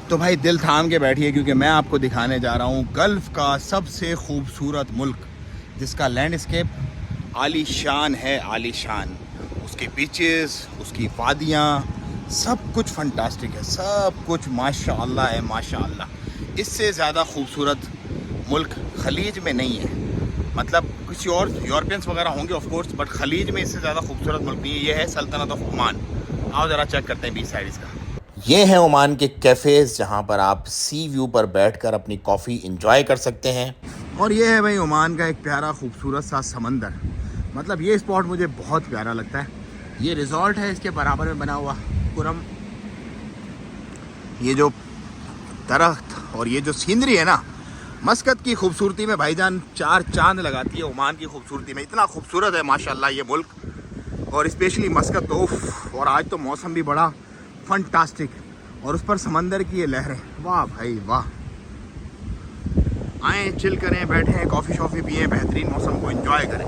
तो भाई दिल थाम के बैठिए क्योंकि मैं आपको दिखाने जा रहा हूँ गल्फ़ का सबसे खूबसूरत मुल्क, जिसका लैंडस्केप आलीशान है, आलीशान। उसके बीचेस, उसकी वादियाँ, सब कुछ फंटास्टिक है, सब कुछ माशाअल्लाह है, माशाअल्लाह। इससे ज़्यादा खूबसूरत मुल्क खलीज में नहीं है। मतलब किसी और यूरोपियंस वगैरह होंगे ऑफ कोर्स, बट खलीज में इससे ज़्यादा खूबसूरत मुल्क नहीं है। ये है सल्तनत ऑफ ओमान। आओ ज़रा चेक करते हैं बीच साइड इसका। ये हैं ओमान के कैफ़ेज़ जहाँ पर आप सी व्यू पर बैठकर अपनी कॉफ़ी इंजॉय कर सकते हैं। और ये है भाई ओमान का एक प्यारा खूबसूरत सा समंदर। मतलब ये स्पॉट मुझे बहुत प्यारा लगता है। ये रिजॉर्ट है, इसके बराबर में बना हुआ कुरम। ये जो दरख्त और ये जो सीनरी है ना, मस्कत की खूबसूरती में भाईजान चार चांद लगाती है। ओमान की खूबसूरती में इतना खूबसूरत है माशाल्लाह ये मुल्क, और स्पेशली मस्कत तो उफ। और आज तो मौसम भी बड़ा फंटास्टिक, और उस पर समंदर की ये लहरें, वाह भाई वाह। आएँ चिल करें, बैठें, कॉफ़ी शॉफ़ी पिएँ, बेहतरीन मौसम को एंजॉय करें।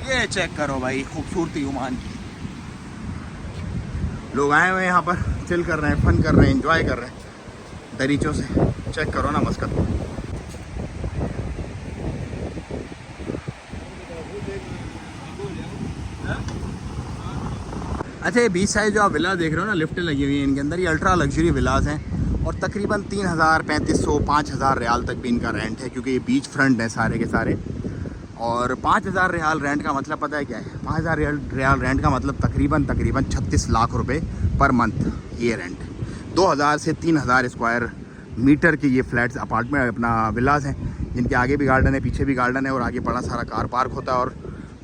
ये चेक करो भाई खूबसूरती ओमान की। लोग आए हुए हैं यहाँ पर, चिल कर रहे हैं, फन कर रहे हैं, एंजॉय कर रहे हैं दरीचों से। चेक करो ना मस्कत को। अच्छा, ये बीच साइड जो आप विला देख रहे हो ना, लिफ्टें लगी हुई हैं इनके अंदर, ये अल्ट्रा लग्जरी विलाज हैं, और तकरीबन 3000, 3500, 5000 रियाल तक भी इनका रेंट है, क्योंकि ये बीच फ्रंट है सारे के सारे। और 5000 रियाल रेंट का मतलब पता है क्या है? 5000 रियाल रेंट का मतलब तकरीबन 36 लाख रुपए पर मंथ ये रेंट। 2000 से 3000 स्क्वायर मीटर के ये फ्लैट्स, अपार्टमेंट, अपना विलाज हैं, जिनके आगे भी गार्डन है, पीछे भी गार्डन है, और आगे बड़ा सारा कार पार्क होता है, और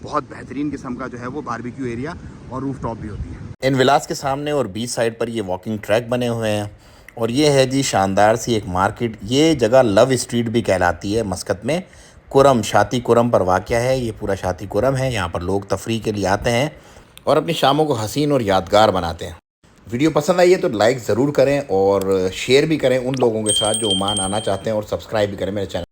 बहुत बेहतरीन किस्म का जो है वो बारबेक्यू एरिया और रूफ टॉप भी होती है। इन विलास के सामने और बीच साइड पर ये वॉकिंग ट्रैक बने हुए हैं। और ये है जी शानदार सी एक मार्केट। ये जगह लव स्ट्रीट भी कहलाती है मस्कत में। कुरम, शाती कुरम पर वाक़या है ये पूरा। शाती कुरम है, यहाँ पर लोग तफरीह के लिए आते हैं और अपनी शामों को हसीन और यादगार बनाते हैं। वीडियो पसंद आई है तो लाइक ज़रूर करें और शेयर भी करें उन लोगों के साथ जो ओमान आना चाहते हैं, और सब्सक्राइब भी करें मेरे चैनल।